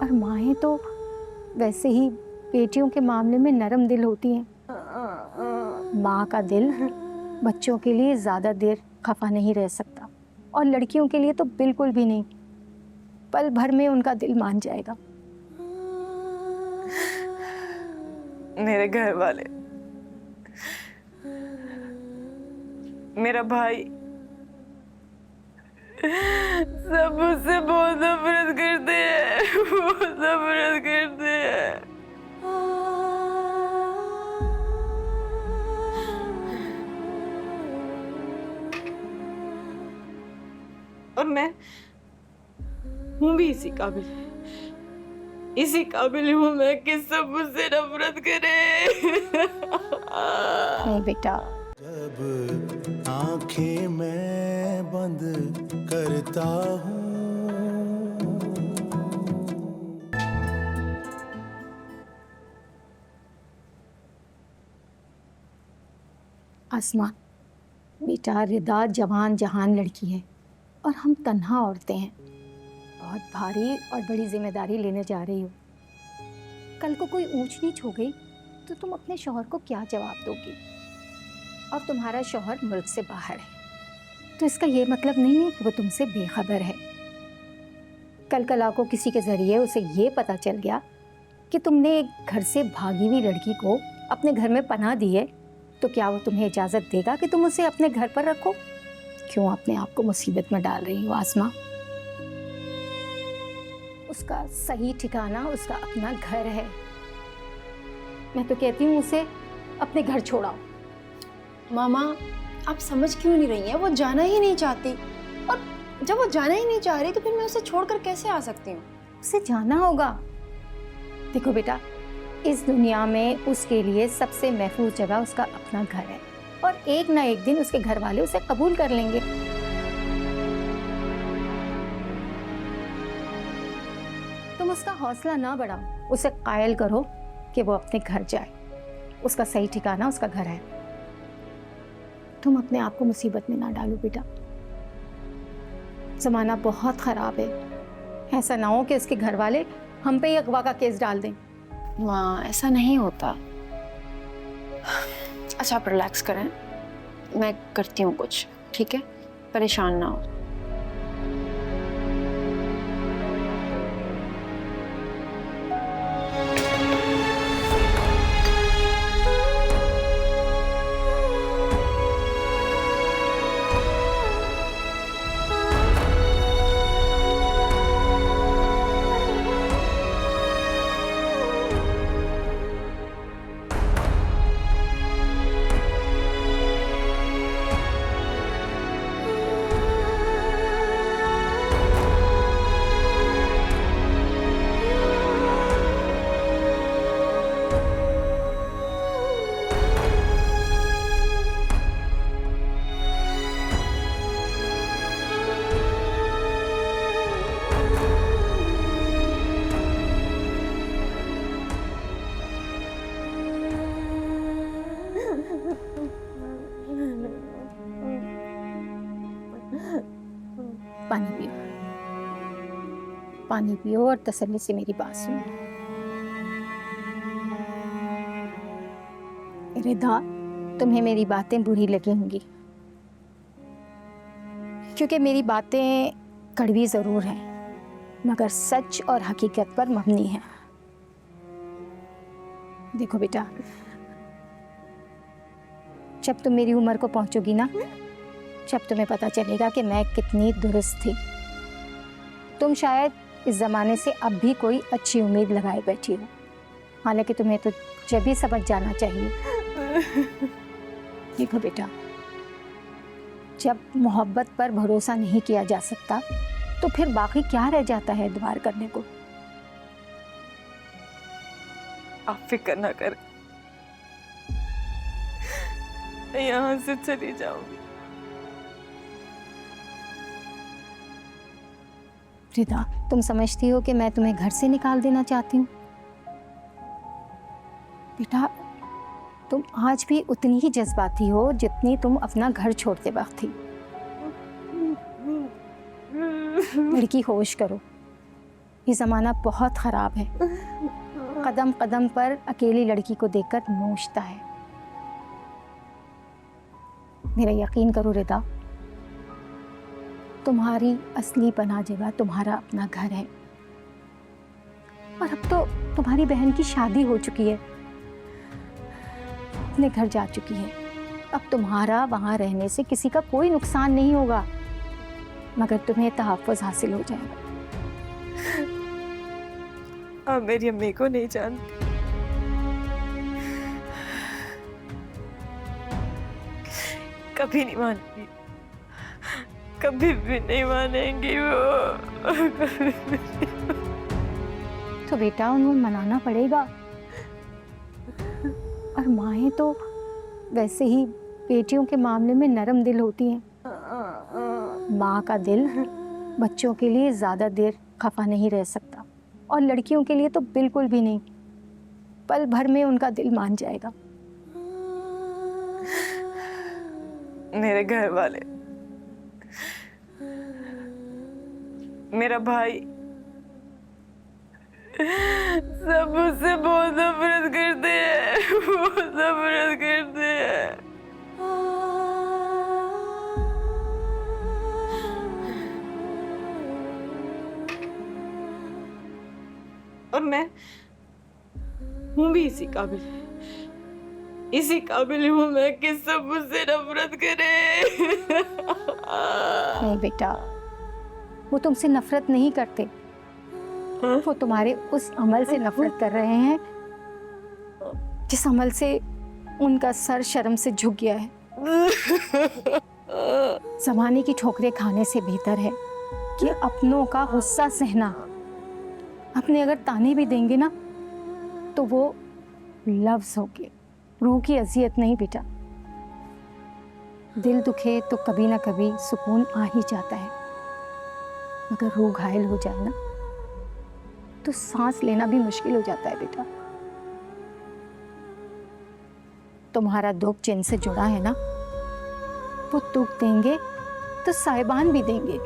और माएँ तो वैसे ही बेटियों के मामले में नरम दिल होती हैं। माँ का दिल बच्चों के लिए ज़्यादा देर खफा नहीं रह सकता, और लड़कियों के लिए तो बिल्कुल भी नहीं। पल भर में उनका दिल मान जाएगा। मेरे घर वाले, मेरा भाई सब मुझसे बहुत नफरत करते हैं, बहुत नफरत करते हैं। और मैं हूँ भी इसी काबिल, इसी काबिल हूँ मैं कि सब मुझसे नफरत करे। नहीं बेटा, जब आंखें मैं बंद करता हूँ, आसमा बेटा, रिदा जवान जहान लड़की है और हम तन्हा औरतें हैं। बहुत भारी और बड़ी जिम्मेदारी लेने जा रही हो। कल को कोई ऊंच नीच हो गई तो तुम अपने शौहर को क्या जवाब दोगी? और तुम्हारा शौहर मुल्क से बाहर है, तो इसका ये मतलब नहीं है कि वो तुमसे बेखबर है। कल को किसी के जरिए उसे ये पता चल गया कि तुमने एक घर से भागी हुई लड़की को अपने घर में पनाह दी है, तो क्या वो तुम्हें इजाजत देगा कि तुम उसे अपने घर पर रखो? क्यों अपने आप को मुसीबत में डाल रही हो आसमा? उसका सही ठिकाना उसका अपना घर है। मैं तो कहती हूँ उसे अपने घर छोड़ाओ। मामा, आप समझ क्यों नहीं रही हैं? वो जाना ही नहीं चाहती, और जब वो जाना ही नहीं चाह रही तो फिर मैं उसे छोड़कर कैसे आ सकती हूँ? उसे जाना होगा। देखो बेटा, इस दुनिया में उसके लिए सबसे महफूज जगह उसका अपना घर है, और एक ना एक दिन उसके घर वाले उसे कबूल कर लेंगे। तुम उसका हौसला ना बढ़ाओ, उसे कायल करो कि वो अपने घर जाए। उसका सही ठिकाना उसका घर है। तुम अपने आप को मुसीबत में ना डालो बेटा। जमाना बहुत खराब है। ऐसा ना हो कि उसके घर वाले हम पे ही अगवा का केस डाल दें। माँ, ऐसा नहीं होता। अच्छा, आप रिलैक्स करें, मैं करती हूँ कुछ, ठीक है? परेशान ना हो। पानी पियो, पानी पियो और तसल्ली से मेरी बात सुनो। रिदा, तुम्हें मेरी बातें बुरी लगी होंगी, क्योंकि मेरी बातें कड़वी जरूर हैं, मगर सच और हकीकत पर मबनी है। देखो बेटा, जब तुम मेरी उम्र को पहुंचोगी ना, जब तुम्हें पता चलेगा कि मैं कितनी दुरुस्त थी, तुम शायद इस जमाने से अब भी कोई अच्छी उम्मीद लगाए बैठी हो। हालांकि तुम्हें तो जब भी समझ जाना चाहिए। देखो बेटा, जब मोहब्बत पर भरोसा नहीं किया जा सकता तो फिर बाकी क्या रह जाता है एतबार करने को? आप फिक्र ना करें, मैं यहाँ से चली जाऊंगी। रिदा, तुम समझती हो कि मैं तुम्हें घर से निकाल देना चाहती हूँ? बेटा, तुम आज भी उतनी ही जज्बाती हो जितनी तुम अपना घर छोड़ते वक्त थी। लड़की होश करो, ये ज़माना बहुत ख़राब है। कदम कदम पर अकेली लड़की को देखकर नोचता है। मेरा यकीन करो रिदा, तुम्हारी असली पनाह जगह तुम्हारा अपना घर है। और अब तो तुम्हारी बहन की शादी हो चुकी है, अपने घर जा चुकी है। अब तुम्हारा वहां रहने से किसी का कोई नुकसान नहीं होगा, मगर तुम्हें तहफ़्फ़ुज़ हासिल हो जाएगा। आप मेरी अम्मी को नहीं जानती। कभी नहीं मानेंगी, कभी भी नहीं मानेंगी वो, कभी भी नहीं। तो बेटा उन्हें मनाना पड़ेगा। और माएँ तो वैसे ही बेटियों के मामले में नरम दिल होती हैं। माँ का दिल बच्चों के लिए ज़्यादा देर खफा नहीं रह सकता, और लड़कियों के लिए तो बिल्कुल भी नहीं। पल भर में उनका दिल मान जाएगा। मेरे घर वाले, मेरा भाई, सब मुझसे बहुत नफरत करते हैं, बहुत नफरत करते हैं। और मैं हूँ भी इसी काबिल, इसी काबिल हूँ मैं कि सब मुझसे नफरत करे। नहीं बेटा, वो तुमसे नफरत नहीं करते। वो तुम्हारे उस अमल से नफरत कर रहे हैं जिस अमल से उनका सर शर्म से झुक गया है। ज़माने की ठोकरें खाने से बेहतर है कि अपनों का गुस्सा सहना। अपने अगर ताने भी देंगे ना तो वो लफ्ज़ होंगे, रूह की अजियत नहीं बेटा। दिल दुखे तो कभी ना कभी सुकून आ ही जाता है, मगर रूह घायल हो जाए ना तो सांस लेना भी मुश्किल हो जाता है बेटा। तुम्हारा दुख जिनसे जुड़ा है ना, वो दुख देंगे तो साहिबान भी देंगे।